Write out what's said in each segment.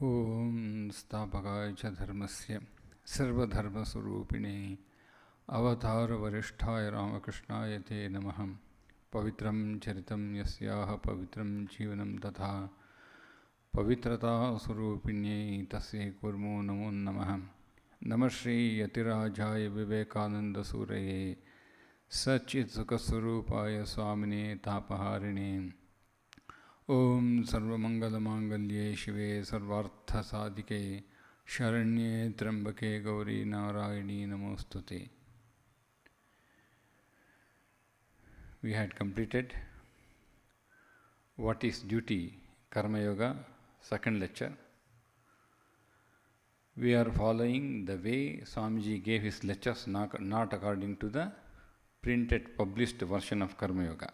Om Stapakaya cha dharmasya sarvadharmaswarupine avatara varishtaya ramakrishnaya te namaham pavitram charitam yasyaha pavitram jivanam tatha pavitrata swarupine tasye kurmo namo namaham Namah Shri Yatirajaya Vivekananda Suraye Sachit Sukaswarupaya Swamine Tapaharine Om Sarvamangalamagalye Shive Sarvartha Sadike Sharanye Trambake Gauri Narayani Namostute. We had completed What is Duty? Karma Yoga, second lecture. We are following the way Swamiji gave his lectures, not according to the printed, published version of Karma Yoga.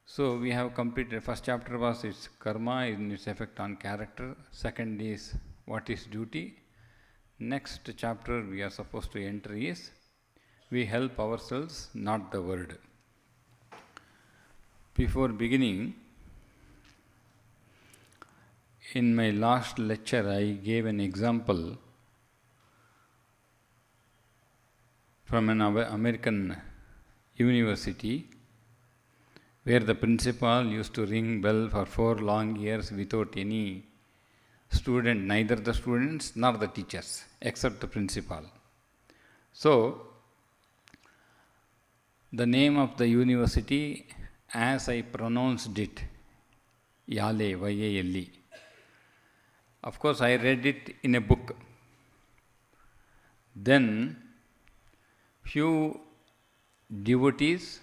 So we have completed, first chapter was its karma in its effect on character, second is what is duty. Next chapter we are supposed to enter is we help ourselves, not the world. Before beginning, in my last lecture I gave an example from an American university where the principal used to ring bell for 4 long years without any student, neither the students nor the teachers, except the principal. So, the name of the university, as I pronounced it, Yale, Y-A-L-E. Of course, I read it in a book. Then, few devotees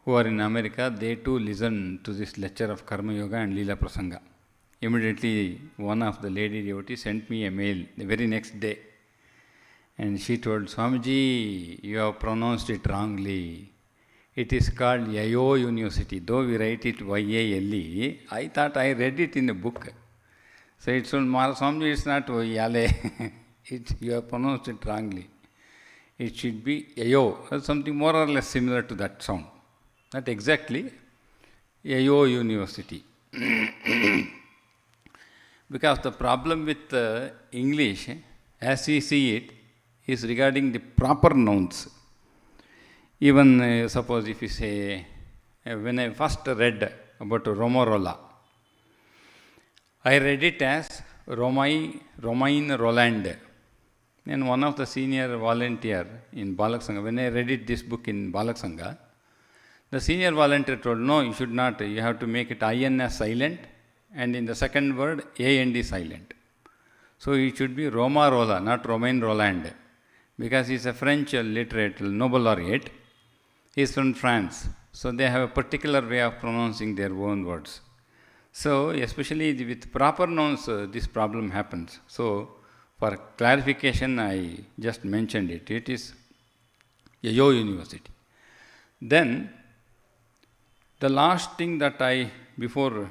who are in America, they too listen to this lecture of Karma Yoga and Leela Prasanga. Immediately, one of the lady devotees sent me a mail the very next day. And she told, Swamiji, you have pronounced it wrongly. It is called Yayo University. Though we write it Y-A-L-E, I thought I read it in a book. So it told, Swamiji, it's not Yale. You have pronounced it wrongly. It should be Yayo, something more or less similar to that sound. Not exactly, Yayo University. Because the problem with English, as we see it, is regarding the proper nouns. Even suppose if you say, when I first read about Romarola, I read it as Romain Roland. And one of the senior volunteer in Balak Sangha, when I read it, this book in Balak Sangha, the senior volunteer told, no, you should not, you have to make it IN as silent, and in the second word, AND silent. So it should be Romarola, not Romain Roland, because he is a French literate, Nobel laureate. He is from France, so they have a particular way of pronouncing their own words. So, especially with proper nouns, this problem happens. So, for clarification, I just mentioned it. It is Yayo University. Then, the last thing that before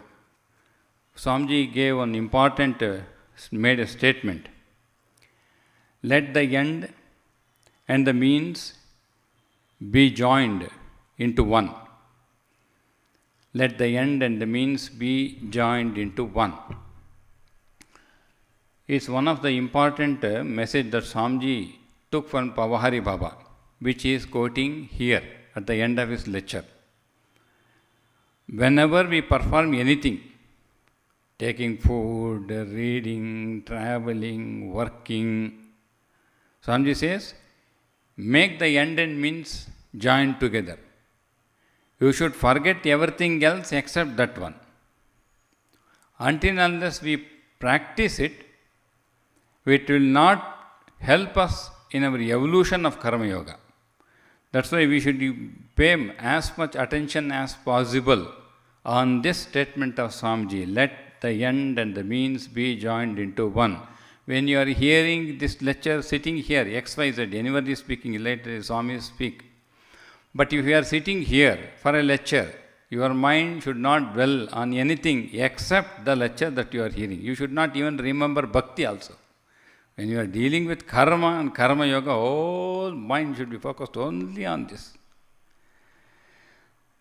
Swamiji gave an important, made a statement. Let the end and the means be joined into one. Let the end and the means be joined into one. It's one of the important message that Swamiji took from Pavahari Baba, which he is quoting here at the end of his lecture. Whenever we perform anything, taking food, reading, traveling, working, Swamiji says, make the end and means join together. You should forget everything else except that one. Until unless we practice it, it will not help us in our evolution of Karma Yoga. That's why we should pay as much attention as possible on this statement of Swamiji. Let the end and the means be joined into one. When you are hearing this lecture sitting here, XYZ, anybody is speaking, later Swami speak. But if you are sitting here for a lecture, your mind should not dwell on anything except the lecture that you are hearing. You should not even remember bhakti also. When you are dealing with karma and karma yoga, whole mind should be focused only on this.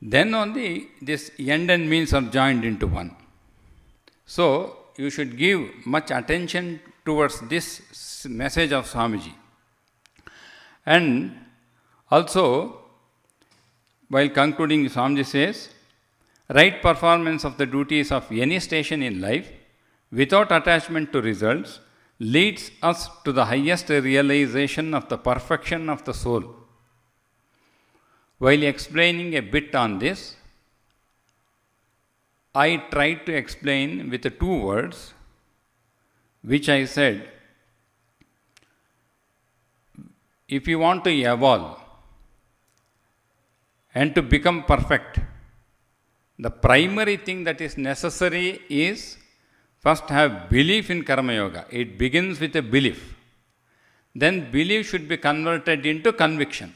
Then only this end and means are joined into one. So, you should give much attention towards this message of Swamiji. And also, while concluding, Swamiji says, right performance of the duties of any station in life without attachment to results leads us to the highest realization of the perfection of the soul. While explaining a bit on this, I tried to explain with 2 words, which I said, if you want to evolve and to become perfect, the primary thing that is necessary is first have belief in Karma Yoga. It begins with a belief. Then belief should be converted into conviction.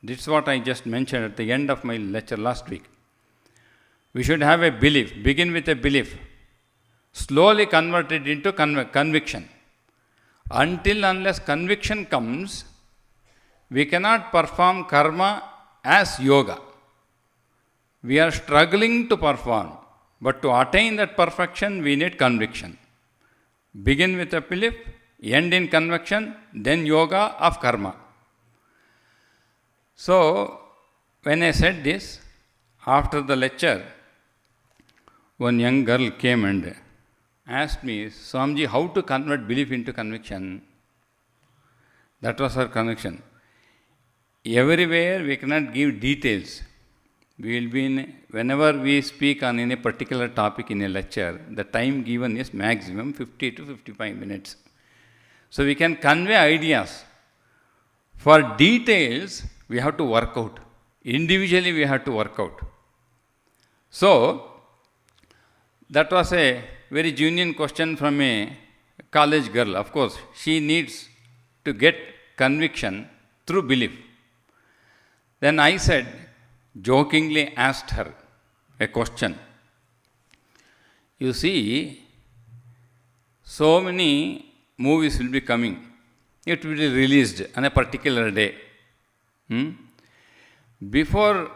This is what I just mentioned at the end of my lecture last week. We should have a belief, begin with a belief, slowly convert it into conviction. Until unless conviction comes, we cannot perform karma as yoga. We are struggling to perform, but to attain that perfection, we need conviction. Begin with a belief, end in conviction, then yoga of karma. So, when I said this, after the lecture, one young girl came and asked me, Swamiji, how to convert belief into conviction? That was her conviction. Everywhere we cannot give details. We will be whenever we speak on any particular topic in a lecture, the time given is maximum 50 to 55 minutes. So we can convey ideas. For details, we have to work out. Individually, we have to work out. So, that was a very genuine question from a college girl. Of course, she needs to get conviction through belief. Then I said, jokingly asked her a question. You see, so many movies will be coming. It will be released on a particular day. Before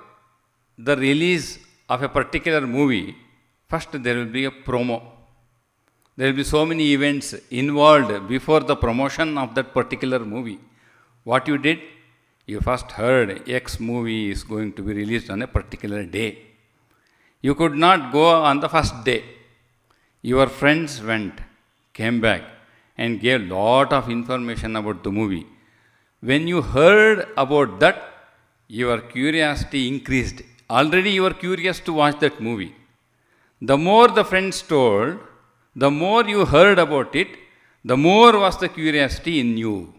the release of a particular movie, first there will be a promo. There will be so many events involved before the promotion of that particular movie. What you did? You first heard X movie is going to be released on a particular day. You could not go on the first day. Your friends went, came back, and gave lot of information about the movie. When you heard about that, your curiosity increased. Already you were curious to watch that movie. The more the friends told, the more you heard about it, the more was the curiosity in you.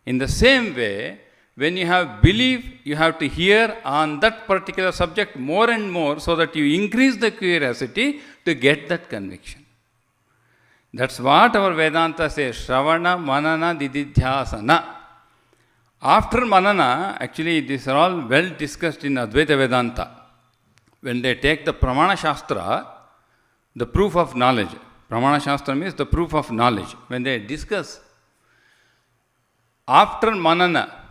In the same way, when you have belief, you have to hear on that particular subject more and more so that you increase the curiosity to get that conviction. That's what our Vedanta says, Shravana, Manana, Dididhyasana. After Manana, actually these are all well discussed in Advaita Vedanta. When they take the Pramana Shastra, the proof of knowledge. Pramana Shastra means the proof of knowledge. When they discuss, after Manana,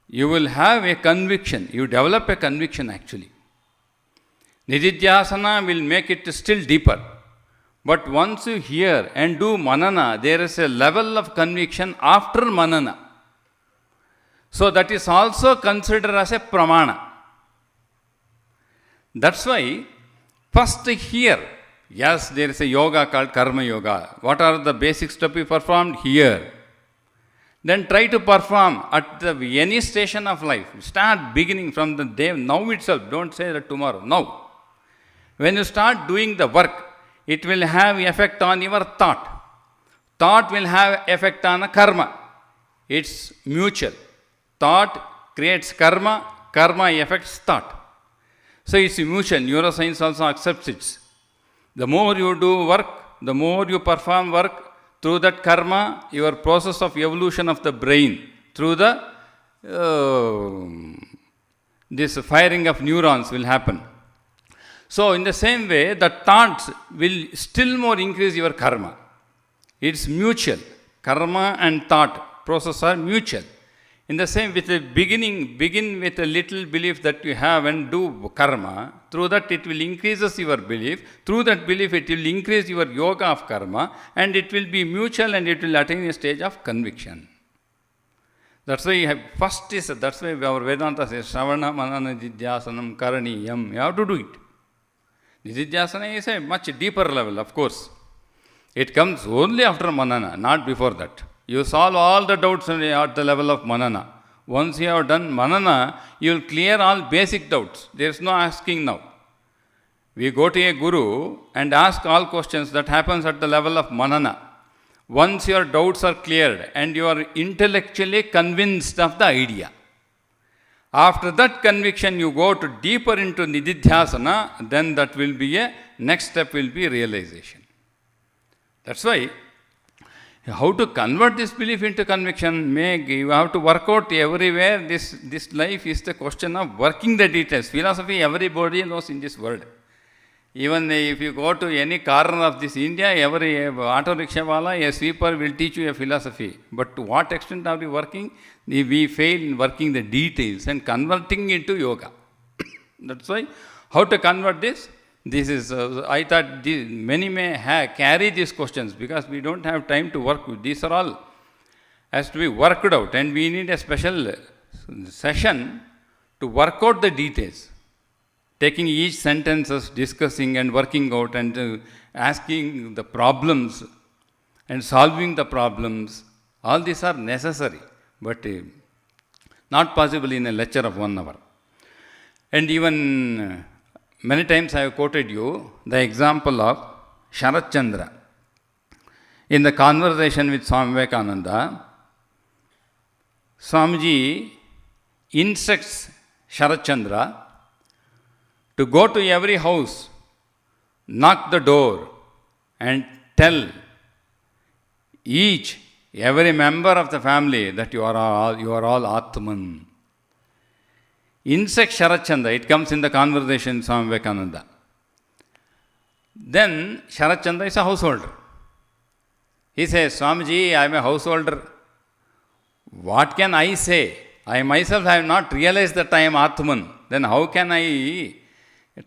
you will have a conviction. You develop a conviction actually. Nididhyasana will make it still deeper. But once you hear and do Manana, there is a level of conviction after Manana. So that is also considered as a Pramana. That's why first hear. Yes, there is a yoga called Karma Yoga. What are the basics to be performed? Here. Then try to perform at any station of life. Start beginning from the day, now itself. Don't say that tomorrow. Now. When you start doing the work, it will have effect on your thought. Thought will have effect on karma. It's mutual. Thought creates karma, karma affects thought. So it's mutual. Neuroscience also accepts it. The more you do work, the more you perform work, through that karma, your process of evolution of the brain, through the this firing of neurons will happen. So in the same way, the thoughts will still more increase your karma. It's mutual. Karma and thought process are mutual. In the same, with the begin with a little belief that you have and do karma. Through that it will increases your belief. Through that belief it will increase your yoga of karma, and it will be mutual, and it will attain a stage of conviction. That's why that's why our Vedanta says, Shravana Manana Nididhyasanam Karaniyam. You have to do it. Nididhyasana is a much deeper level, of course. It comes only after manana, not before that. You solve all the doubts at the level of manana. Once you have done manana, you will clear all basic doubts. There is no asking now. We go to a guru and ask all questions. That happens at the level of manana. Once your doubts are cleared and you are intellectually convinced of the idea. After that conviction, you go to deeper into nididhyasana, then that will be next step will be realization. That's why, how to convert this belief into conviction, you have to work out everywhere. This life is the question of working the details. Philosophy, everybody knows in this world. Even if you go to any corner of this India, every auto rickshaw wala, a sweeper will teach you a philosophy. But to what extent are we working? We fail in working the details and converting into yoga. That's why, how to convert this? This is, I thought many may carry these questions because we don't have time to work with. These are all has to be worked out, and we need a special session to work out the details. Taking each sentences, discussing and working out, and asking the problems and solving the problems. All these are necessary, but not possible in a lecture of 1 hour. And even many times I have quoted you the example of Sharat Chandra. In the conversation with Swami Vivekananda, Swamiji instructs Sharat Chandra to go to every house, knock the door, and tell every member of the family that you are all Atman. Instruct Sharat Chandra. It comes in the conversation with Swami Vivekananda. Then Sharat Chandra is a householder. He says, Swamiji, I am a householder. What can I say? I myself have not realized that I am Atman. Then how can I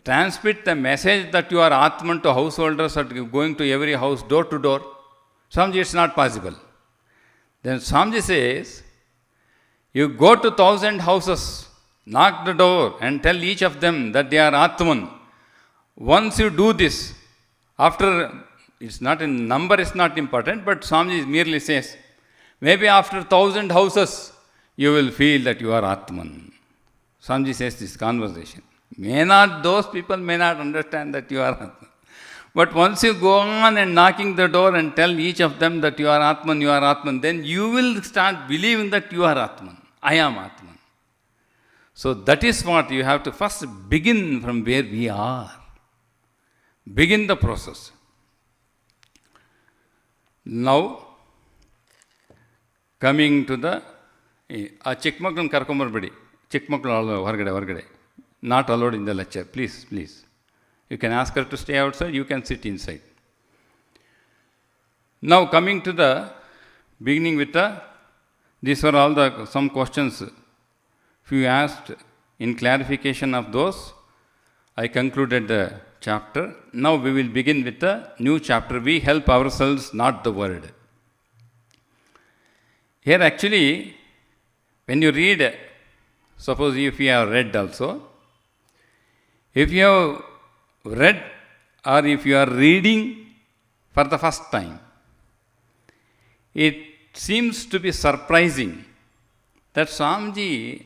transmit the message that you are Atman to householders or going to every house, door to door? Swamiji, it's not possible. Then Swamiji says, you go to 1,000 houses, knock the door and tell each of them that they are Atman. Once you do this, after, it's not in number is not important, but Swamiji merely says, maybe after 1,000 houses, you will feel that you are Atman. Swamiji says this conversation. Those people may not understand that you are Atman. But once you go on and knocking the door and tell each of them that you are Atman, then you will start believing that you are Atman. I am Atman. So that is what you have to first begin from where we are. Begin the process. Now, coming to the Chikmaklan Karkombarbadi. Chikmaklan Vargade. Not allowed in the lecture. Please. You can ask her to stay outside, you can sit inside. Now coming to the beginning with these were all some questions few asked. In clarification of those, I concluded the chapter. Now we will begin with the new chapter. We help ourselves, not the world. Here actually, when you read, suppose if you have read also, if you have read or if you are reading for the first time, it seems to be surprising that Swamiji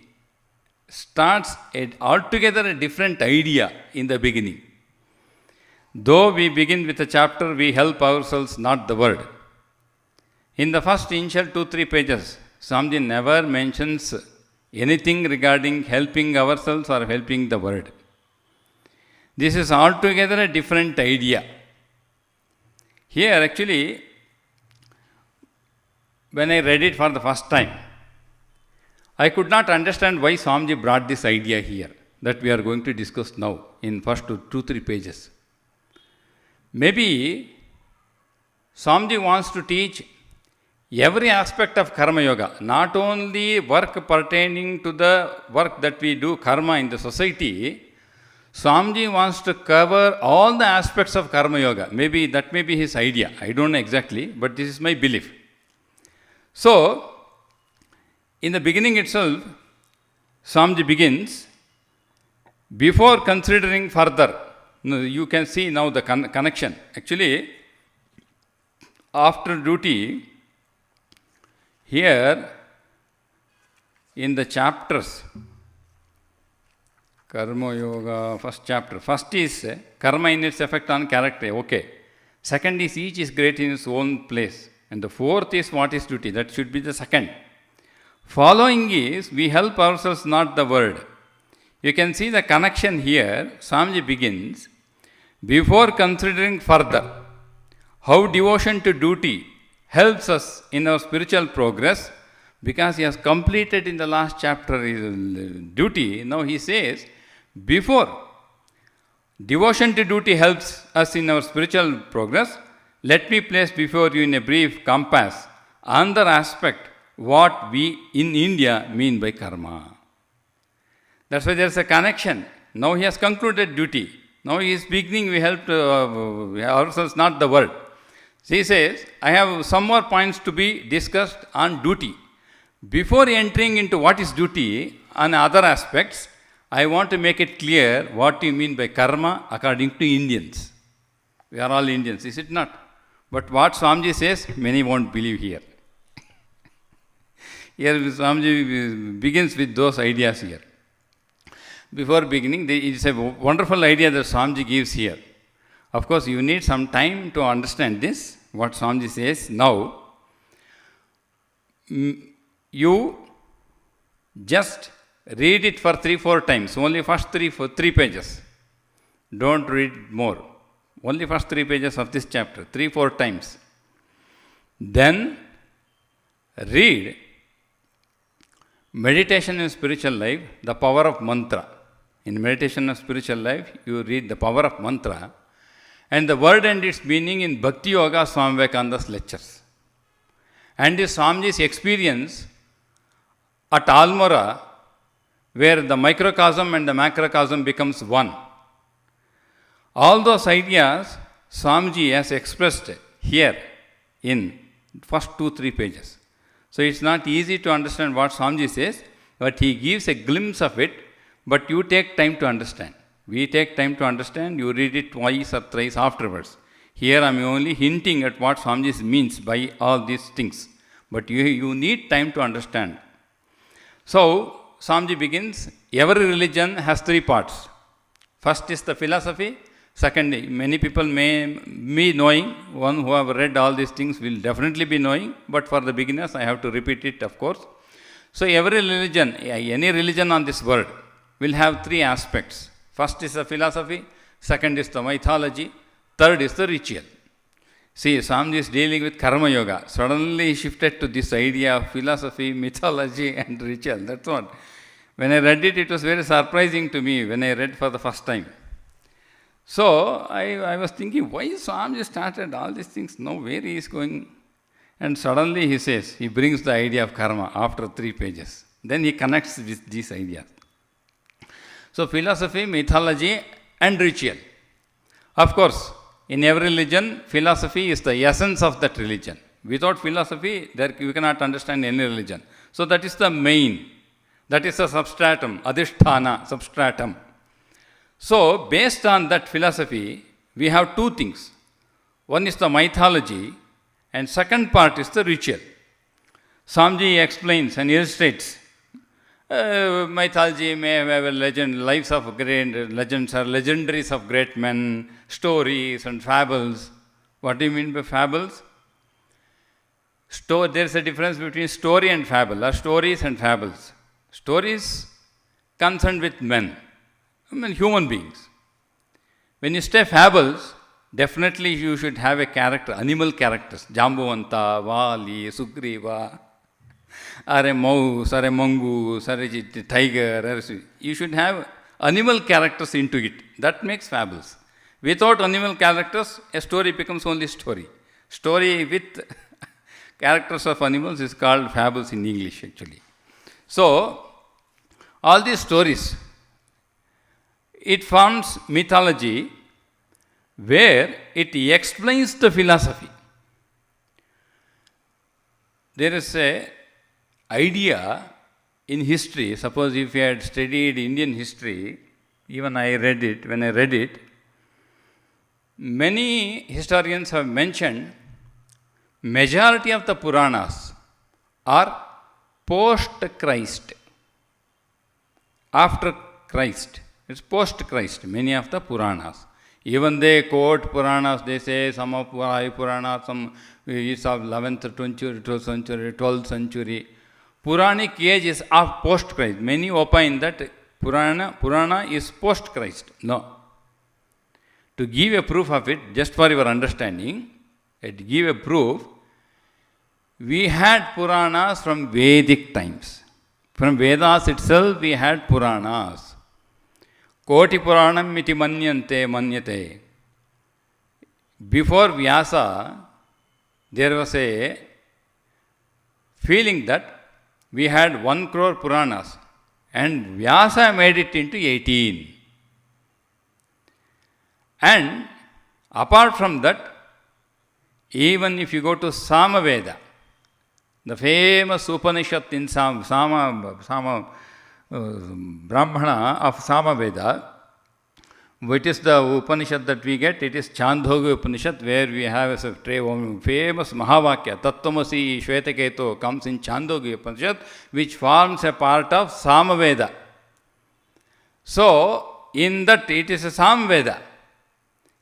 starts altogether a different idea in the beginning. Though we begin with a chapter, we help ourselves, not the world. In the first initial 2-3 pages, Swamiji never mentions anything regarding helping ourselves or helping the world. This is altogether a different idea. Here actually, when I read it for the first time, I could not understand why Swamiji brought this idea here that we are going to discuss now in first 2-3 pages. Maybe Swamiji wants to teach every aspect of Karma Yoga, not only work pertaining to the work that we do, karma in the society, Swamiji wants to cover all the aspects of Karma Yoga. Maybe that may be his idea. I don't know exactly, but this is my belief. So, in the beginning itself, Swamiji begins, before considering further, you can see now the connection. Actually, after duty, here in the chapters, Karma Yoga, first chapter. First is karma in its effect on character. Okay. Second is each is great in its own place. And the fourth is what is duty. That should be the second. Following is we help ourselves, not the world. You can see the connection here. Swamiji begins, before considering further how devotion to duty helps us in our spiritual progress, because he has completed in the last chapter his duty. Now he says, before devotion to duty helps us in our spiritual progress, let me place before you in a brief compass another aspect what we in India mean by karma. That's why there is a connection. Now he has concluded duty. Now he is beginning, we help ourselves, not the world. He says, I have some more points to be discussed on duty. Before entering into what is duty on other aspects, I want to make it clear what you mean by karma according to Indians. We are all Indians, is it not? But what Swamiji says, many won't believe here. Here Swamiji begins with those ideas here. Before beginning, it is a wonderful idea that Swamiji gives here. Of course, you need some time to understand this, what Swamiji says now. You just read it for 3-4 times, only first 3 pages. Don't read more. Only first 3 pages of this chapter, 3-4 times. Then read Meditation in Spiritual Life, the power of mantra. In Meditation of Spiritual Life, you read the power of mantra and the word and its meaning in Bhakti Yoga, Swami Vivekananda's lectures. And is Swamiji's experience at Almora, where the microcosm and the macrocosm becomes one. All those ideas Swamiji has expressed here in first 2-3 pages. So it's not easy to understand what Swamiji says, but he gives a glimpse of it, but you take time to understand. We take time to understand, you read it twice or thrice afterwards. Here I am only hinting at what Swamiji means by all these things, but you need time to understand. So, Swamiji begins, every religion has 3 parts. First is the philosophy. Second, many people may be knowing, one who have read all these things will definitely be knowing, but for the beginners I have to repeat it, of course. So, every religion, any religion on this world will have 3 aspects. First is the philosophy, second is the mythology, third is the ritual. See, Swamiji is dealing with Karma Yoga. Suddenly he shifted to this idea of philosophy, mythology and ritual. That's what. When I read it, it was very surprising to me when I read for the first time. So, I was thinking, why Swamiji started all these things? Now, where he is going? And suddenly he says, he brings the idea of karma after 3 pages. Then he connects with these ideas. So, philosophy, mythology and ritual. Of course, in every religion, philosophy is the essence of that religion. Without philosophy, you cannot understand any religion. So, that is the main. That is the substratum, adhisthana, substratum. So, based on that philosophy, we have 2 things. One is the mythology and second part is the ritual. Swamiji explains and illustrates. Mythology may have a legend, lives of great legends or legendaries of great men, stories and fables. What do you mean by fables? There is a difference between story and fable, or stories and fables. Stories concerned with men, human beings. When you say fables, definitely you should have a character, animal characters, Jambuvanta, Vali, Sugriva, or a mouse, or a mongoose, or a tiger. You should have animal characters into it. That makes fables. Without animal characters, a story becomes only story. Story with characters of animals is called fables in English actually. So, all these stories, it forms mythology where it explains the philosophy. There is a idea in history, suppose if you had studied Indian history, even when I read it, many historians have mentioned majority of the Puranas are post-Christ. After Christ. It's post-Christ, many of the Puranas. Even they quote Puranas, they say some of Puranas, some is of 11th century, 12th century. Puranic age is of post-Christ. Many opine that Purana is post-Christ. No. To give a proof of it, just for your understanding, to give a proof, we had Puranas from Vedic times. From Vedas itself, we had Puranas. Koti Puranam iti manyate. Before Vyasa, there was a feeling that we had 1 crore Puranas and Vyasa made it into 18. And apart from that, even if you go to Samaveda, the famous Upanishad in Brahmana of Samaveda, what is the Upanishad that we get? It is Chandogya Upanishad, where we have a famous Mahavakya, Tattvamasi Shvetaketo, comes in Chandogya Upanishad, which forms a part of Samaveda. So, in that it is a Samaveda.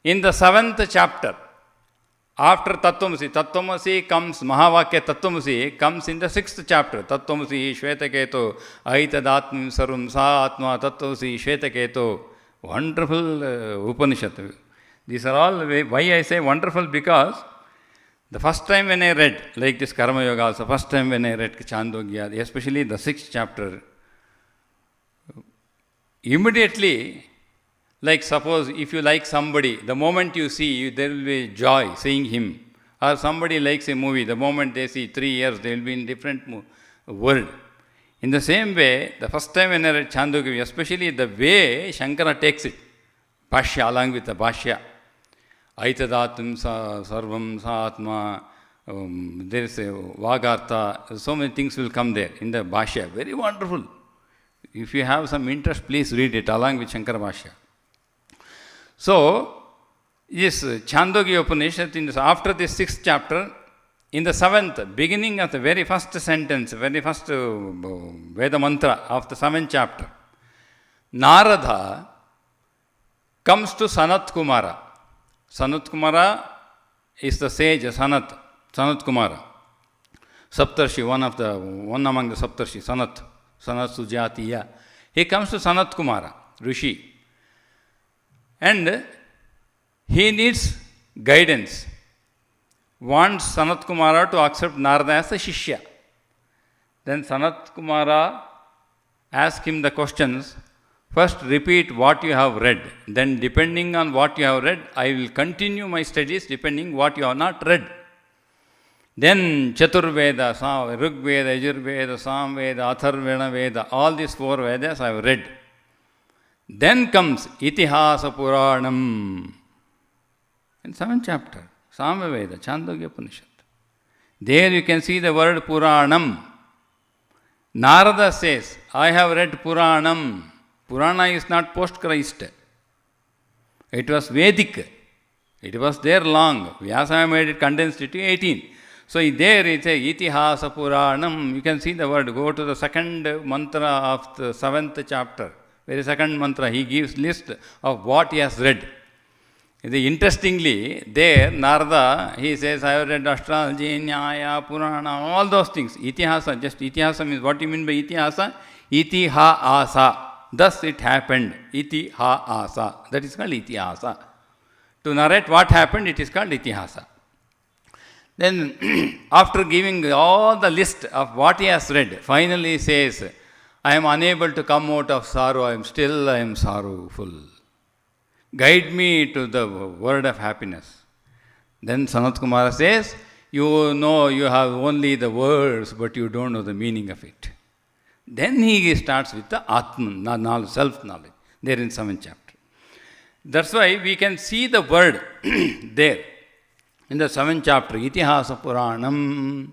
In the 7th chapter, after Tattvamasi comes, Mahavakya Tattvamasi comes in the 6th chapter. Tattvamasi Shvetaketo, Aitadatmim Sarvam Sa Atma Tattvamasi Shvetaketo. Wonderful Upanishad. These are all, why I say wonderful, because the first time when I read, like this Karma Yoga also, first time when I read Chandogya, especially the 6th chapter, immediately, like suppose if you like somebody, the moment you see, there will be joy seeing him. Or somebody likes a movie, the moment they see 3 years, they will be in different world. In the same way, the first time when I read Chandogya, especially the way Shankara takes it, Bhashya along with the Bhashya, Aitadatvam Sarvam Saatma, there is a Vagartha, so many things will come there in the Bhashya. Very wonderful. If you have some interest, please read it along with Shankara Bhashya. So, yes, Chandogya Upanishad, after the 6th chapter, in the 7th, beginning of the very first sentence, very first Veda mantra of the 7th chapter, Narada comes to Sanat Kumara. Sanat Kumara is the sage Sanat Kumara. Saptarshi, one among the Saptarshi, Sanat Sujatiya. He comes to Sanat Kumara, Rishi. And he needs guidance. Wants Sanat Kumara to accept Narada as a Shishya. Then Sanat Kumara asks him the questions. First repeat what you have read. Then depending on what you have read, I will continue my studies depending what you have not read. Then Chaturveda, Rigveda, Yajurveda, Samveda, Atharvana Veda, all these 4 Vedas I have read. Then comes Itihasa Puranam. In 7th chapter, Samaveda, Chandogya Upanishad. There you can see the word Puranam. Narada says, I have read Puranam. Purana is not post-Christ. It was Vedic. It was there long. Vyasa made it, condensed it to 18. So there it says Itihasa Puranam. You can see the word. Go to the 2nd mantra of the 7th chapter. Very 2nd mantra, he gives list of what he has read. Interestingly, there, Narada, he says, I have read astrology, Nyaya, Purana, all those things. Itihasa, just Itihasa means, what do you mean by Itihasa? Itiha-asa. Thus it happened. Itiha-asa. That is called Itihasa. To narrate what happened, it is called Itihasa. Then, after giving all the list of what he has read, finally he says, I am unable to come out of sorrow, I am sorrowful. Guide me to the word of happiness. Then Sanat Kumara says, you know you have only the words, but you don't know the meaning of it. Then he starts with the Atman, self-knowledge, there in 7th chapter. That's why we can see the word there in the 7th chapter, Itihasa Puranam.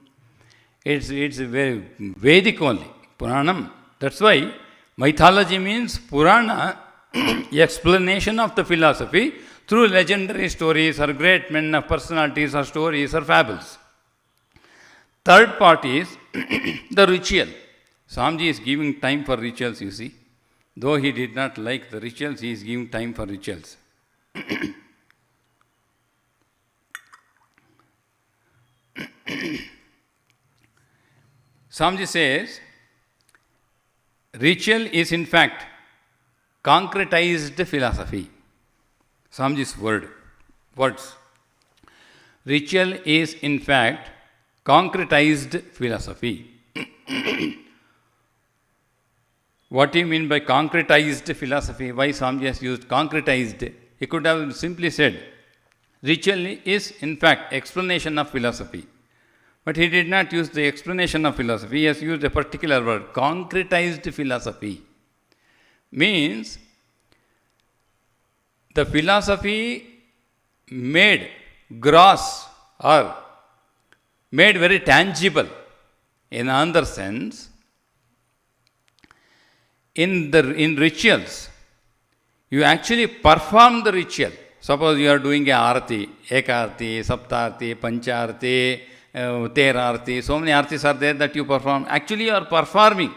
It's very Vedic only, Puranam. That's why mythology means Purana, explanation of the philosophy through legendary stories or great men of personalities or stories or fables. Third part is the ritual. Swamiji is giving time for rituals, you see. Though he did not like the rituals, he is giving time for rituals. Swamiji says, ritual is in fact concretized philosophy. Swamiji's words. Ritual is in fact concretized philosophy. What do you mean by concretized philosophy? Why Swamiji has used concretized? He could have simply said, ritual is in fact explanation of philosophy. But he did not use the explanation of philosophy. He has used a particular word, concretized philosophy. Means the philosophy made gross or made very tangible. In another sense, in rituals, you actually perform the ritual. Suppose you are doing a arati, ekarti, saptarti, pancharti, terarti, so many artis are there that you perform. Actually, you are performing.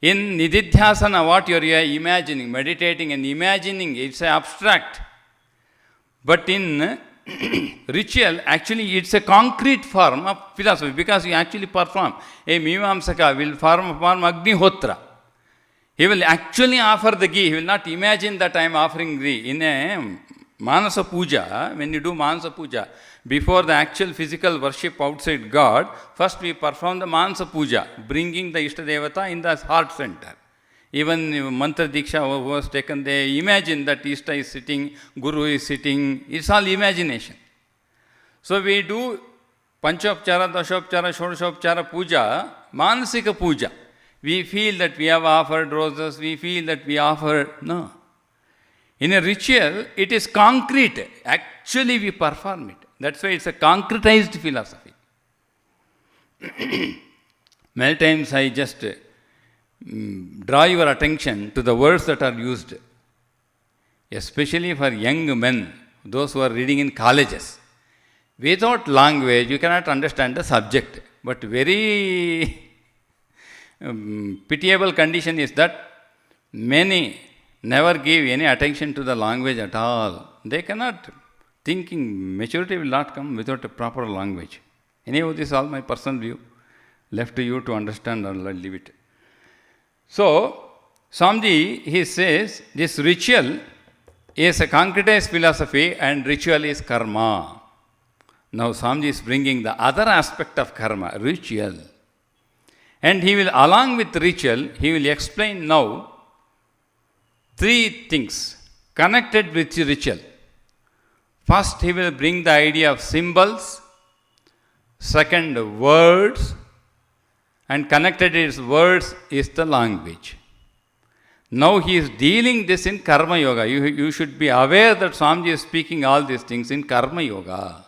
In nididhyasana, what you are imagining, meditating and imagining, it's abstract. But in ritual, actually, it's a concrete form of philosophy because you actually perform. A Mimamsaka will perform Agnihotra. He will actually offer the ghee. He will not imagine that I am offering ghee. In a Manasa Puja, when you do Manasa Puja, before the actual physical worship outside God, first we perform the Manasa Puja, bringing the Ishtadevata in the heart center. Even Mantra Diksha was taken, they imagine that Ishta is sitting, Guru is sitting. It's all imagination. So we do Panchopchara, Dashopchara, Shodashopchara Puja, Manasika Puja. We feel that we have offered roses, we feel that we offered, no. In a ritual, it is concrete. Actually, we perform it. That's why it's a concretized philosophy. Many times I just draw your attention to the words that are used, especially for young men, those who are reading in colleges. Without language, you cannot understand the subject. But very pitiable condition is that many never give any attention to the language at all. They cannot. Thinking, maturity will not come without a proper language. Anyhow, this is all my personal view. Left to you to understand or leave it. So, Swamiji, he says, this ritual is a concretized philosophy and ritual is karma. Now, Swamiji is bringing the other aspect of karma, ritual. And he will, along with ritual, he will explain now 3 things connected with ritual. First, he will bring the idea of symbols. Second, words. And connected with words is the language. Now he is dealing this in Karma Yoga. You should be aware that Swamiji is speaking all these things in Karma Yoga.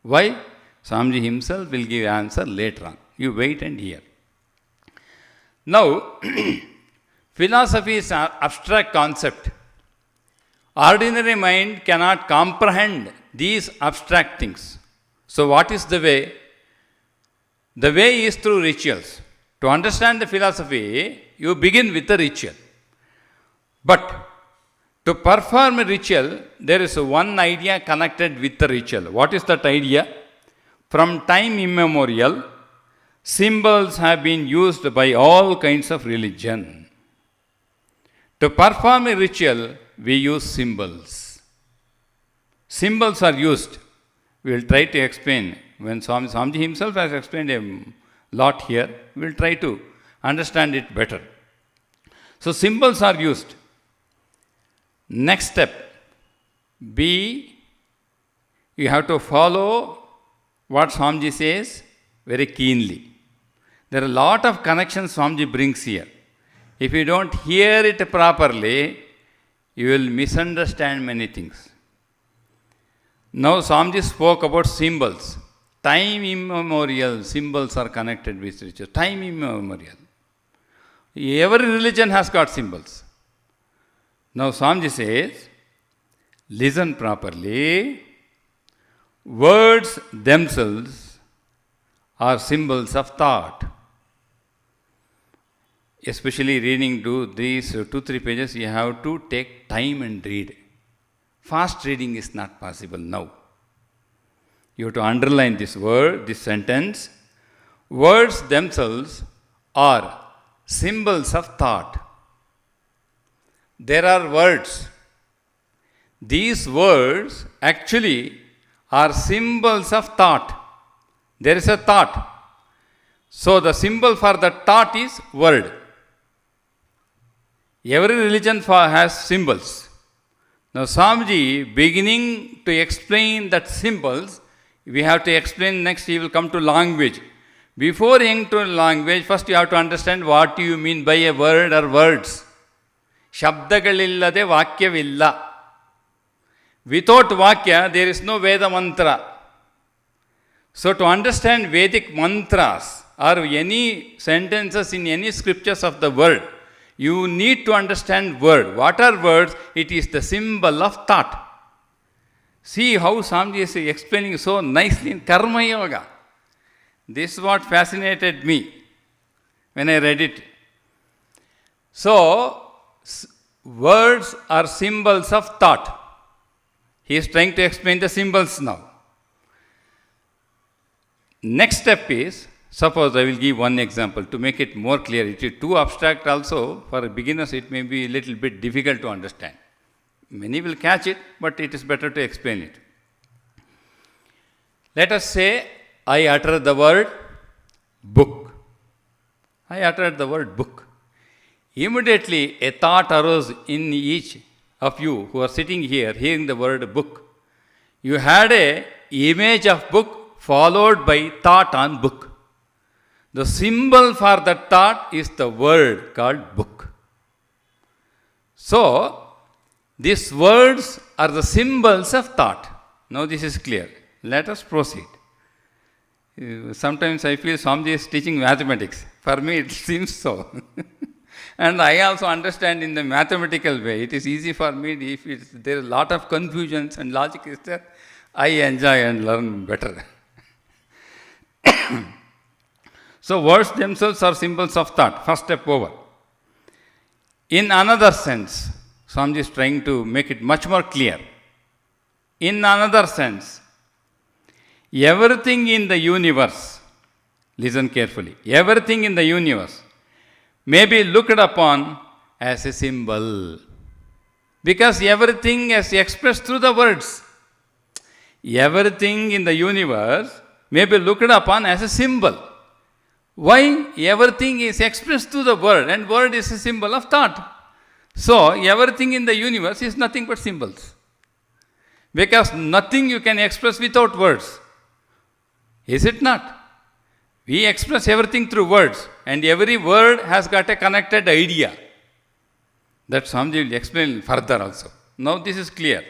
Why? Swamiji himself will give answer later on. You wait and hear. Now, philosophy is an abstract concept. Ordinary mind cannot comprehend these abstract things. So what is the way? The way is through rituals. To understand the philosophy, you begin with the ritual. But to perform a ritual, there is one idea connected with the ritual. What is that idea? From time immemorial, symbols have been used by all kinds of religion. To perform a ritual, we use symbols. Symbols are used. We will try to explain. When Swamiji himself has explained a lot here, we will try to understand it better. So symbols are used. Next step, B, you have to follow what Swamiji says very keenly. There are a lot of connections Swamiji brings here. If you don't hear it properly, you will misunderstand many things. Now Swamiji spoke about symbols. Time immemorial, symbols are connected with rituals. Time immemorial. Every religion has got symbols. Now Swamiji says, listen properly. Words themselves are symbols of thought. Especially reading these 2-3 pages, you have to take time and read. Fast reading is not possible now. You have to underline this word, this sentence. Words themselves are symbols of thought. There are words. These words actually are symbols of thought. There is a thought. So the symbol for the thought is word. Every religion has symbols. Now Swamiji, beginning to explain that symbols, we have to explain next, he will come to language. Before going to language, first you have to understand what you mean by a word or words. Shabdagalillade vakyavilla. Without vakya, there is no Veda mantra. So to understand Vedic mantras or any sentences in any scriptures of the world, you need to understand word. What are words? It is the symbol of thought. See how Swamiji is explaining so nicely in Karma Yoga. This is what fascinated me when I read it. So, words are symbols of thought. He is trying to explain the symbols now. Next step is, suppose I will give one example to make it more clear. It is too abstract also. For beginners, it may be a little bit difficult to understand. Many will catch it, but it is better to explain it. Let us say I utter the word book. I uttered the word book. Immediately a thought arose in each of you who are sitting here hearing the word book. You had a image of book followed by thought on book. The symbol for that thought is the word called book. So, these words are the symbols of thought. Now this is clear. Let us proceed. Sometimes I feel Swamiji is teaching mathematics. For me it seems so. And I also understand in the mathematical way. It is easy for me. If there is a lot of confusions and logic is there, I enjoy and learn better. So words themselves are symbols of thought. First step over. In another sense, Swamiji is trying to make it much more clear. In another sense, everything in the universe, listen carefully, everything in the universe may be looked upon as a symbol. Because everything is expressed through the words. Everything in the universe may be looked upon as a symbol. Why? Everything is expressed through the word, and word is a symbol of thought. So, everything in the universe is nothing but symbols. Because nothing you can express without words. Is it not? We express everything through words, and every word has got a connected idea. That Swamiji will explain further also. Now this is clear.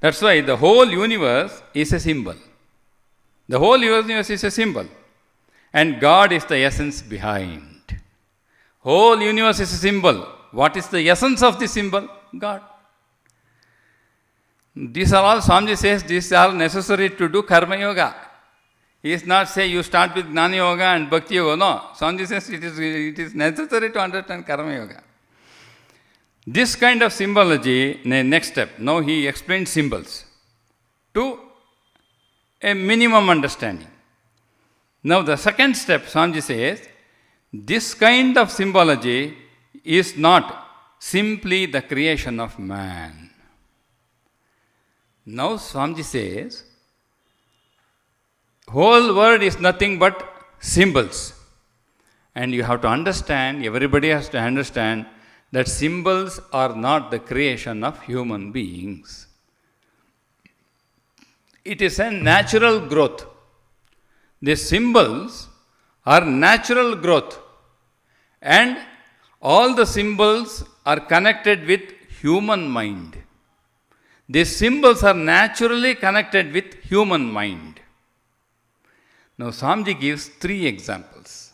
That's why the whole universe is a symbol. The whole universe is a symbol. And God is the essence behind. Whole universe is a symbol. What is the essence of the symbol? God. These are all, Swamiji says, these are necessary to do Karma Yoga. He is not saying you start with Gnana Yoga and Bhakti Yoga. No. Swamiji says it is necessary to understand Karma Yoga. This kind of symbology, next step. Now he explains symbols to a minimum understanding. Now the second step, Swamiji says, this kind of symbology is not simply the creation of man. Now Swamiji says, whole world is nothing but symbols. And you have to understand, everybody has to understand, that symbols are not the creation of human beings. it is a natural growth. The symbols are natural growth, and all the symbols are connected with human mind. These symbols are naturally connected with human mind. Now Swamiji gives 3 examples.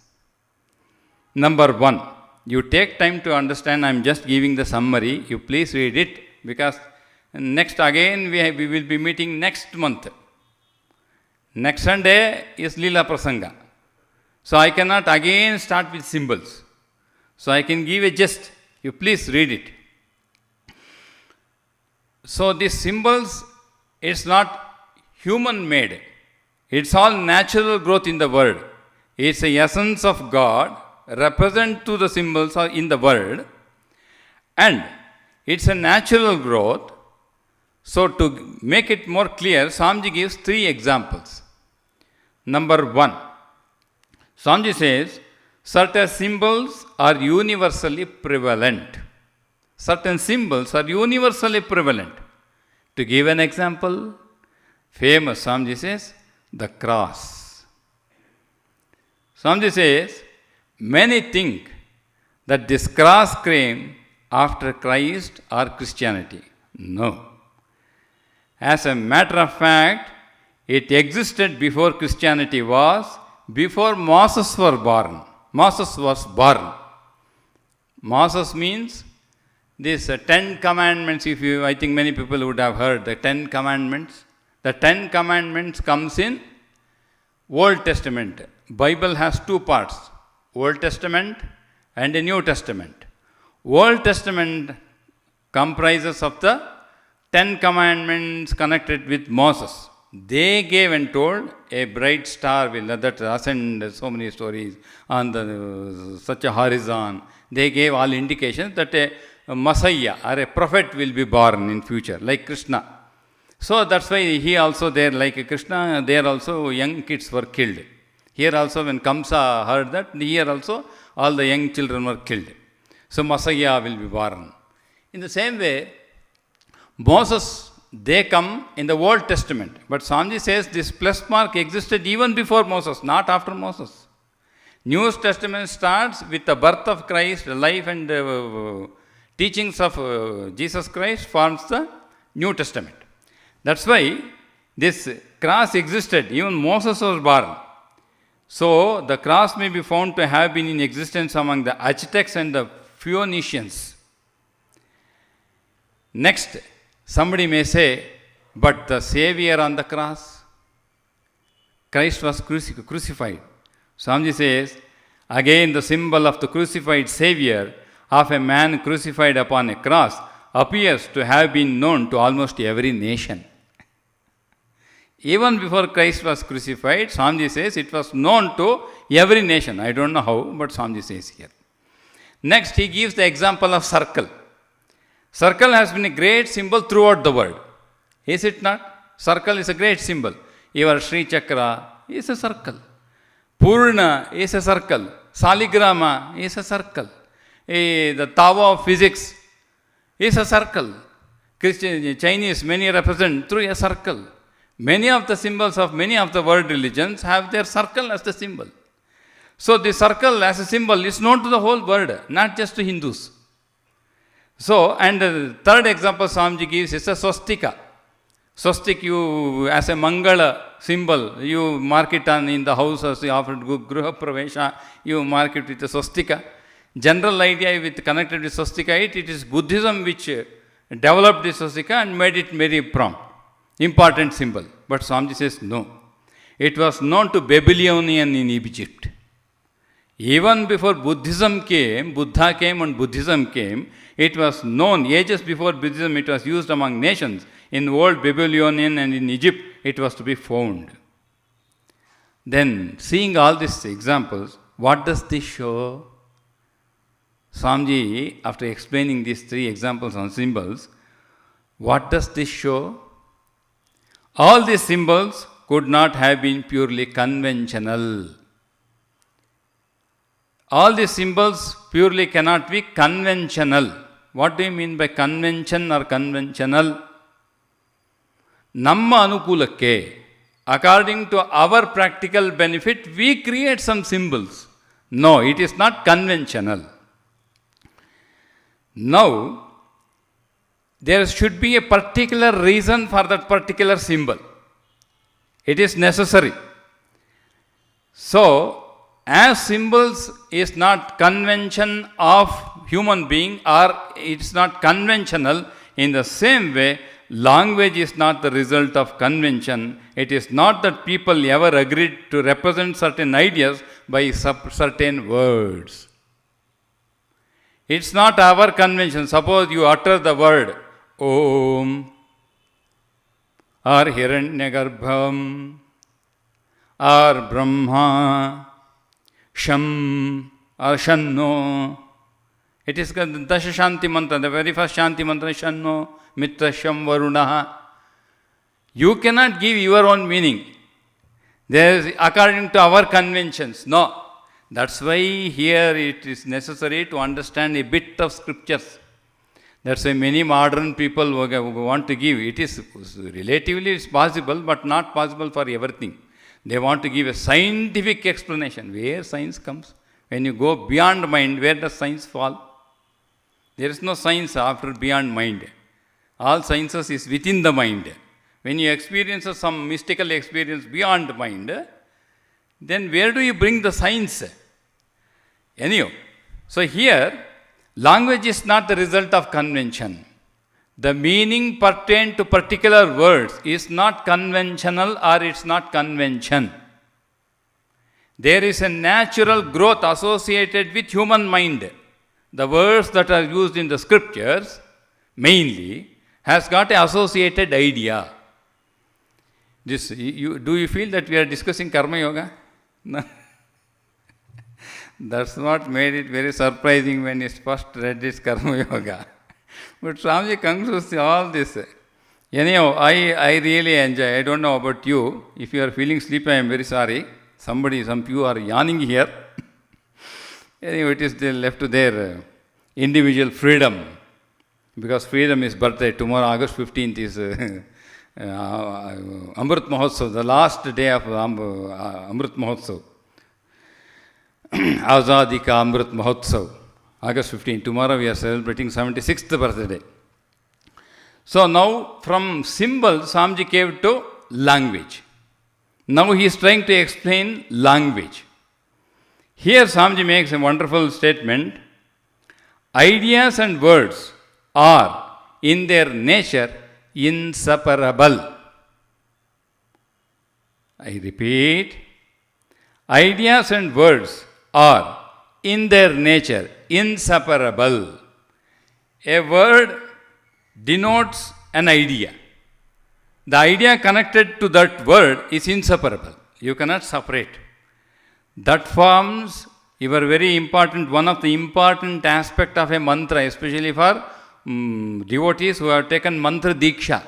Number 1, you take time to understand. I am just giving the summary. You please read it, because next again we will be meeting next month. Next Sunday is Leela Prasanga. So I cannot again start with symbols. So I can give a gist. You please read it. So these symbols, it's not human made. It's all natural growth in the world. It's the essence of God represent to the symbols in the world, and it's a natural growth. So to make it more clear, Swamiji gives 3 examples. Number 1, Swamiji says, certain symbols are universally prevalent. Certain symbols are universally prevalent. To give an example, famous Swamiji says, the cross. Swamiji says, many think that this cross came after Christ or Christianity. No. As a matter of fact, it existed before Christianity was, before Moses was born. Moses was born. Moses means these 10 commandments. I think many people would have heard the 10 commandments. The 10 commandments comes in Old Testament. Bible has 2 parts, Old Testament and a New Testament. Old Testament comprises of the 10 commandments connected with Moses. They gave and told a bright star will that ascend, so many stories on such a horizon. They gave all indications that a Messiah or a prophet will be born in future, like Krishna. So that's why he also there, like Krishna, there also young kids were killed. Here also when Kamsa heard that, here also all the young children were killed. So Messiah will be born. In the same way, Moses, they come in the Old Testament. But Swamiji says this plus mark existed even before Moses, not after Moses. New Testament starts with the birth of Christ, the life and teachings of Jesus Christ forms the New Testament. That's why this cross existed, even Moses was born. So the cross may be found to have been in existence among the Aztecs and the Phoenicians. Next, somebody may say, but the Savior on the cross, Christ was crucified. Swamiji says, again the symbol of the crucified Savior of a man crucified upon a cross appears to have been known to almost every nation. Even before Christ was crucified, Swamiji says it was known to every nation. I don't know how, but Swamiji says here. Next, he gives the example of circle. Circle has been a great symbol throughout the world. Is it not? Circle is a great symbol. Your Sri Chakra is a circle. Purna is a circle. Saligrama is a circle. The Tao of physics is a circle. Christian, Chinese, many represent through a circle. Many of the symbols of many of the world religions have their circle as the symbol. So the circle as a symbol is known to the whole world, not just to Hindus. So, and the third example Swamiji gives is a swastika. Swastik, you as a Mangala symbol, you mark it on in the house as you offer Gruha Pravesha, you mark it with a swastika. General idea with connected with swastika, it is Buddhism which developed this swastika and made it very important symbol. But Swamiji says no. It was known to Babylonian in Egypt. Even before Buddhism came, Buddha came and Buddhism came, it was known, ages before Buddhism, it was used among nations. In old Babylonian and in Egypt, it was to be found. Then, seeing all these examples, what does this show? Swamiji, after explaining these 3 examples on symbols, what does this show? All these symbols could not have been purely conventional. All these symbols purely cannot be conventional. What do you mean by convention or conventional? Namma Anukulakke, according to our practical benefit, we create some symbols. No, it is not conventional. Now, there should be a particular reason for that particular symbol. It is necessary. So, as symbols is not convention of human being, or it's not conventional, in the same way, language is not the result of convention. It is not that people ever agreed to represent certain ideas by certain words. It's not our convention. Suppose you utter the word Om or Hiranyagarbham or Brahma, Sham or Shanno. It is the Dasha Shanti mantra, the very first Shanti mantra, Shanno, Mitra Sham Varunaha. You cannot give your own meaning. There is according to our conventions. No. That's why here it is necessary to understand a bit of scriptures. That's why many modern people want to give. It is relatively it's possible, but not possible for everything. They want to give a scientific explanation. Where science comes? When you go beyond mind, where does science fall? There is no science after beyond mind. All sciences is within the mind. When you experience some mystical experience beyond mind, then where do you bring the science? Anyhow, so here, language is not the result of convention. The meaning pertained to particular words is not conventional or it's not convention. There is a natural growth associated with human mind. The words that are used in the scriptures, mainly, has got an associated idea. Do you feel that we are discussing Karma Yoga? No. That's what made it very surprising when he first read this Karma Yoga. But Swami concludes all this. Anyhow, I really enjoy. I don't know about you. If you are feeling sleepy, I am very sorry. Some of you are yawning here. Anyway, it is left to their individual freedom. Because freedom is birthday. Tomorrow, August 15th, is Amrit Mahotsav, the last day of Amrit Mahotsav. Azadi Ka Amrit Mahotsav, August 15. Tomorrow we are celebrating 76th birthday. So now from symbol, Swamiji came to language. Now he is trying to explain language. Here Swamiji makes a wonderful statement. Ideas and words are in their nature inseparable. I repeat, ideas and words are in their nature inseparable. A word denotes an idea. The idea connected to that word is inseparable. You cannot separate. That forms your very important, one of the important aspect of a mantra, especially for devotees who have taken mantra diksha.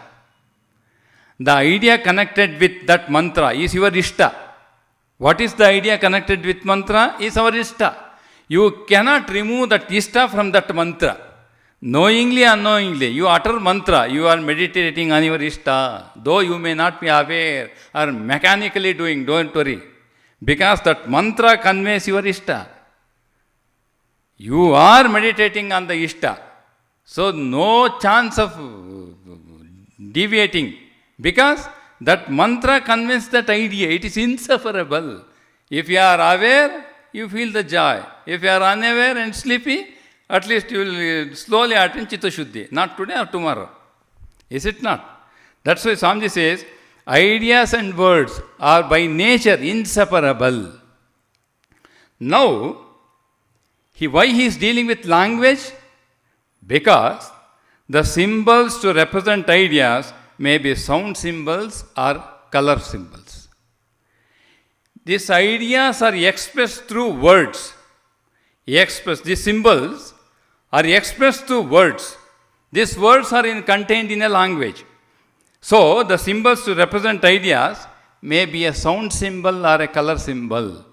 The idea connected with that mantra is your ishta. What is the idea connected with mantra? Is our ishta. You cannot remove that ishta from that mantra. Knowingly or unknowingly, you utter mantra, you are meditating on your ishta. Though you may not be aware or mechanically doing, don't worry. Because that mantra conveys your ishta. You are meditating on the ishta. So no chance of deviating. Because that mantra conveys that idea. It is inseparable. If you are aware, you feel the joy. If you are unaware and sleepy, at least you will slowly attain Chitta Shuddhi. Not today or tomorrow. Is it not? That's why Swamiji says, ideas and words are by nature inseparable. Now, why he is dealing with language? Because the symbols to represent ideas may be sound symbols or color symbols. These ideas are expressed through words. These symbols are expressed through words. These words are contained in a language. So, the symbols to represent ideas may be a sound symbol or a color symbol.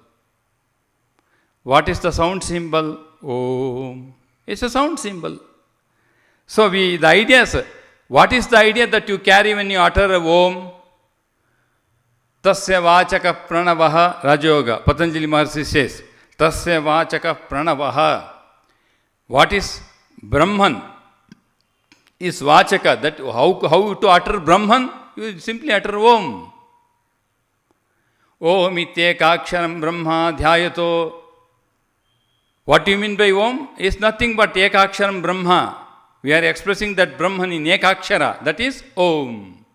What is the sound symbol? Om. It's a sound symbol. So, the ideas, What is the idea that you carry when you utter a Om? Tasya vachaka pranavaha Rajoga. Patanjali Maharaj says, Tasya vachaka pranavaha. What is Brahman? Is vachaka. That how to utter Brahman? You simply utter Om. Om ityekaksharam brahma dhyayato. What do you mean by Om? Is nothing but ekaksharam brahma. We are expressing that Brahman in ekakshara. That is Om.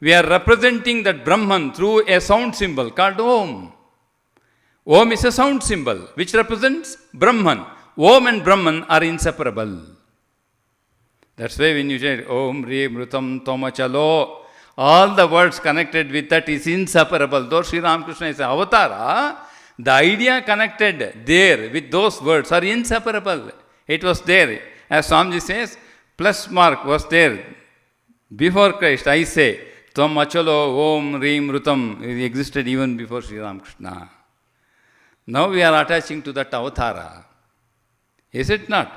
We are representing that Brahman through a sound symbol called Om. Om is a sound symbol which represents Brahman. Om and Brahman are inseparable. That's why when you say Om Ri Mrutam Tomachalo, all the words connected with that is inseparable. Though Sri Ramakrishna is an avatara, the idea connected there with those words are inseparable. It was there. As Swami says, plus mark was there. Before Christ, I say, Tvam Achalo Om Rim Rutam, it existed even before Sri Ramakrishna. Now we are attaching to that avatara. Is it not?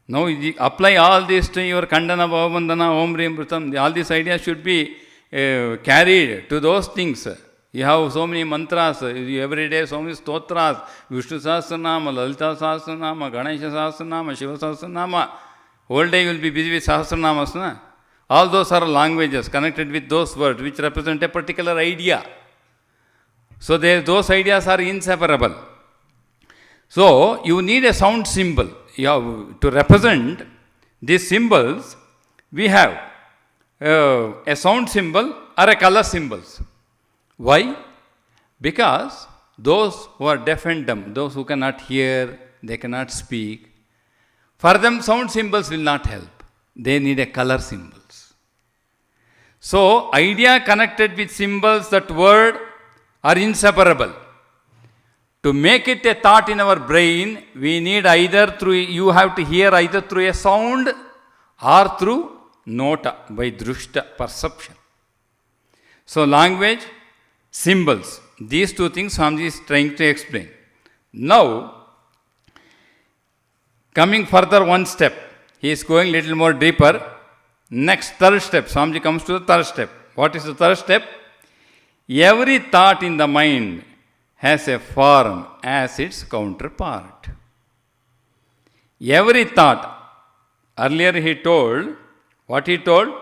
Now you apply all this to your Kandana Bhavavandana Om Rim Rutam. All these ideas should be carried to those things. You have so many mantras, every day so many stotras, Vishnu Sahasranama, Lalita Sahasranama, Ganesha Sahasranama, Shiva Sahasranama. Whole day you will be busy with Sahasranamas. Na? All those are languages connected with those words which represent a particular idea. So those ideas are inseparable. So you need a sound symbol. You have to represent these symbols. We have a sound symbol or a color symbols. Why? Because those who are deaf and dumb, those who cannot hear, they cannot speak, for them sound symbols will not help. They need a color symbols. So, idea connected with symbols, that word, are inseparable. To make it a thought in our brain, we need either through, you have to hear either through a sound or through nota, by drushta, perception. So, language, symbols, these two things Swamiji is trying to explain. Now, coming further one step, he is going little more deeper. Next, third step, Swamiji comes to the third step. What is the third step? Every thought in the mind has a form as its counterpart. Every thought, earlier he told, what he told?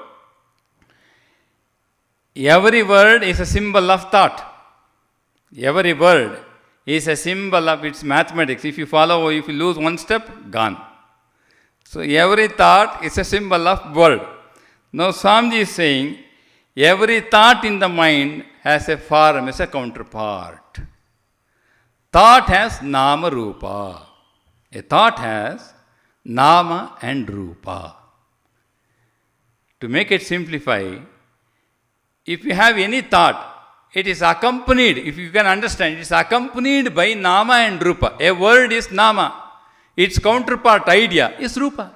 Every word is a symbol of thought. Every word is a symbol of its mathematics. If you follow, if you lose one step, gone. So every thought is a symbol of word. Now Swamiji is saying, every thought in the mind has a form, as a counterpart. Thought has nama rupa. A thought has nama and rupa. To make it simplify, if you have any thought, it is accompanied, if you can understand, it is accompanied by nama and rupa. A word is nama. Its counterpart idea is rupa.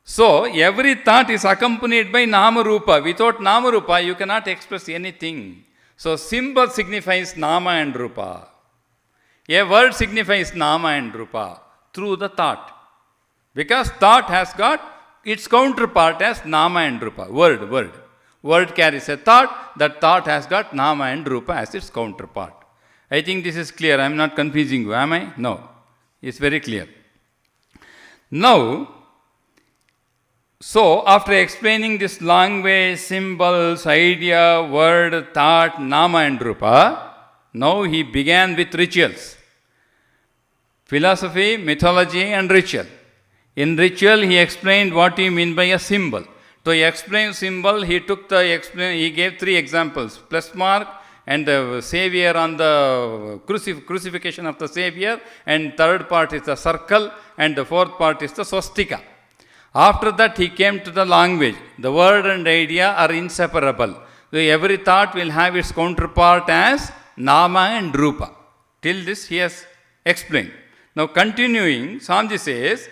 So, every thought is accompanied by nama rupa. Without nama rupa, you cannot express anything. So, symbol signifies nama and rupa. A word signifies nama and rupa through the thought. Because thought has got its counterpart as nama and rupa. Word. Word carries a thought, that thought has got nama and rupa as its counterpart. I think this is clear. I am not confusing you, am I? No. It's very clear. Now, so after explaining this language, symbols, idea, word, thought, nama and rupa, now he began with rituals. Philosophy, mythology and ritual. In ritual, he explained what he meant by a symbol. To explain symbol, he gave three examples: plus mark, and the Savior on the crucifixion of the Savior, and third part is the circle, and the fourth part is the swastika. After that, he came to the language. The word and idea are inseparable. So every thought will have its counterpart as nama and rupa. Till this he has explained. Now continuing, Swamiji says,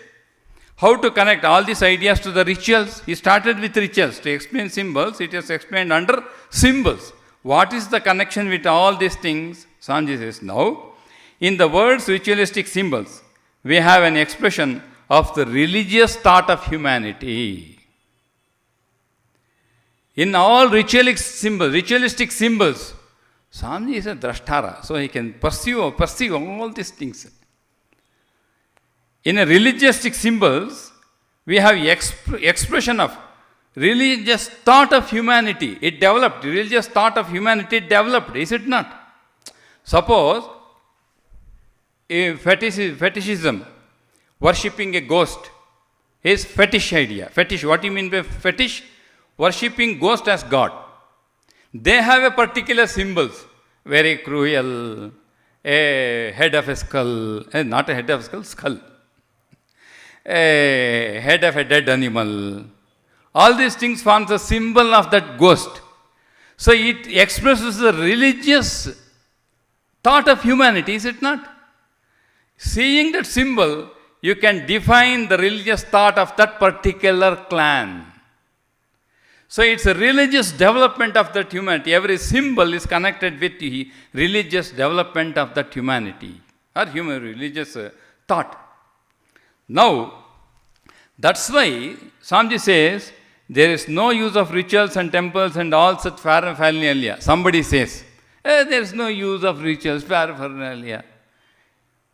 how to connect all these ideas to the rituals? He started with rituals. To explain symbols, it is explained under symbols. What is the connection with all these things? Swamiji says, now, in the words ritualistic symbols, we have an expression of the religious thought of humanity. In all ritualistic symbols, Swami is a drashtara, so he can perceive all these things. In a religioustic symbols, we have expression of religious thought of humanity. It developed. Religious thought of humanity developed, is it not? Suppose a fetishism, worshipping a ghost, is fetish idea. Fetish, what do you mean by fetish? Worshipping ghost as God. They have a particular symbols, very cruel, a head of a skull, not a head of a skull, skull. A head of a dead animal. All these things form the symbol of that ghost. So it expresses the religious thought of humanity, is it not? Seeing that symbol, you can define the religious thought of that particular clan. So it's a religious development of that humanity. Every symbol is connected with the religious development of that humanity or religious thought. Now, that's why Swamiji says there is no use of rituals and temples and all such paraphernalia. Somebody says, there is no use of rituals, paraphernalia.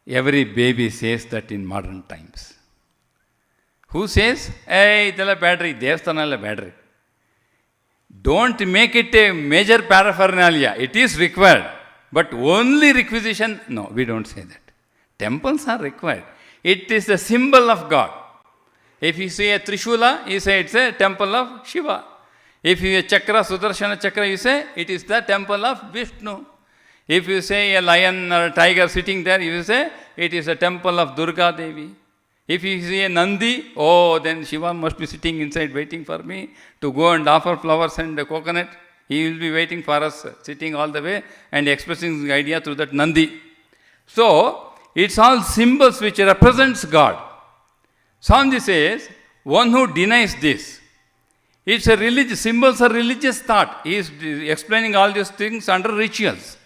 Every baby says that in modern times. Who says, itala battery, devasthanala battery. Don't make it a major paraphernalia. It is required. But only requisition, no, we don't say that. Temples are required. It is the symbol of God. If you say a Trishula, you say it's a temple of Shiva. If you say Chakra, Sudarshana Chakra, you say it is the temple of Vishnu. If you say a lion or a tiger sitting there, you say it is a temple of Durga Devi. If you see a Nandi, then Shiva must be sitting inside waiting for me to go and offer flowers and a coconut. He will be waiting for us, sitting all the way and expressing the idea through that Nandi. So, it's all symbols which represents God. Swamiji says, one who denies this, it's a religious, symbols are religious thought. He is explaining all these things under rituals.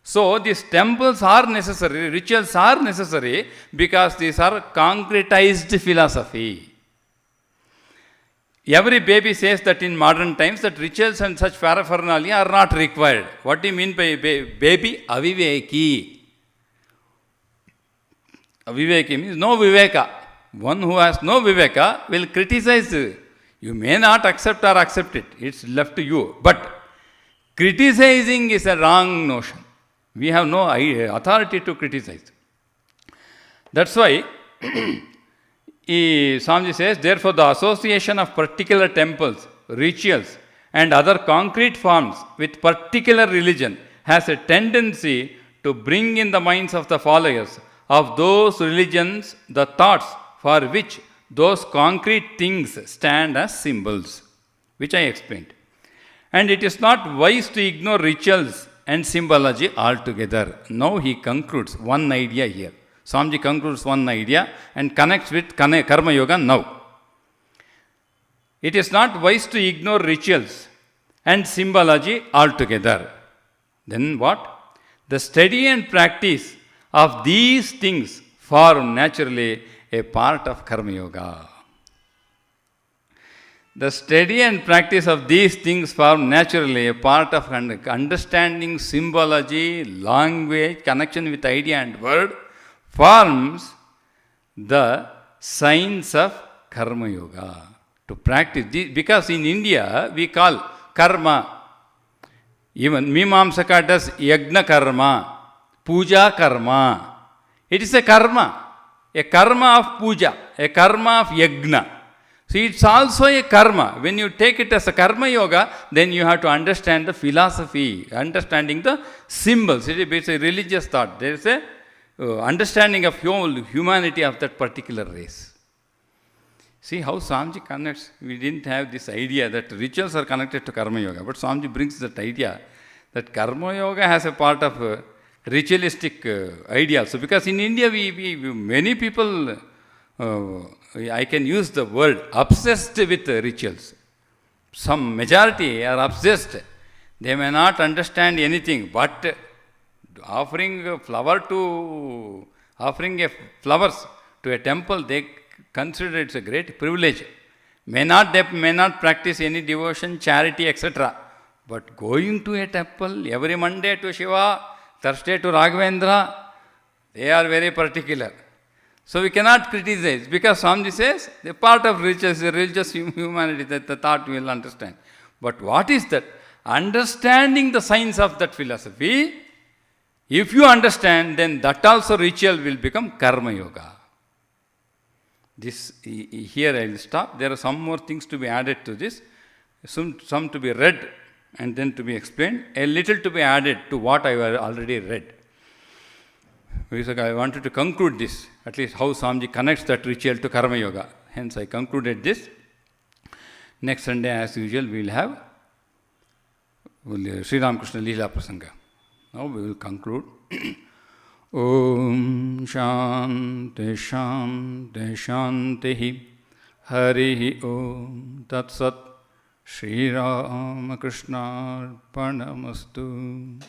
So, these temples are necessary, rituals are necessary because these are concretized philosophy. Every baby says that in modern times that rituals and such paraphernalia are not required. What do you mean by baby? Aviveki. Aviveki means no viveka. One who has no viveka will criticize. You may not accept or accept it. It's left to you. But criticizing is a wrong notion. We have no authority to criticize. That's why Swamiji says, therefore the association of particular temples, rituals and other concrete forms with particular religion has a tendency to bring in the minds of the followers of those religions the thoughts for which those concrete things stand as symbols, which I explained. And it is not wise to ignore rituals and symbology altogether. Now he concludes one idea here. Swamiji concludes one idea and connects with Karma Yoga now. It is not wise to ignore rituals and symbology altogether. Then what? The study and practice of these things form naturally a part of Karma Yoga. The study and practice of these things form naturally a part of understanding symbology, language, connection with idea and word, forms the science of Karma Yoga. To practice this, because in India we call karma. Even Mimamsaka does yagna karma, puja karma. It is a karma of puja, a karma of yagna. So it's also a karma. When you take it as a karma yoga, then you have to understand the philosophy, understanding the symbols. It's a religious thought. There is a understanding of humanity of that particular race. See how Swamiji connects. We didn't have this idea that rituals are connected to Karma Yoga, but Swamiji brings that idea that Karma Yoga has a part of ritualistic idea. So because in India, we many people, I can use the word obsessed with rituals. Some majority are obsessed. They may not understand anything, but offering flowers to a temple, they consider it's a great privilege. May not practice any devotion, charity, etc. But going to a temple every Monday to Shiva, Thursday to Raghavendra, they are very particular. So we cannot criticize, because Swamiji says, the part of religious humanity, that the thought we will understand. But what is that? Understanding the science of that philosophy, if you understand, then that also ritual will become Karma Yoga. This, here I will stop. There are some more things to be added to this, some to be read and then to be explained, a little to be added to what I have already read. Because I wanted to conclude this, at least how Swamiji connects that ritual to Karma Yoga. Hence I concluded this. Next Sunday, as usual, we will have Sri Ramakrishna Leela Prasanga. Now we will conclude. Om Shanti Shanti Shanti Hari Om Tat Sat Shri Ramakrishna Arpanamastu.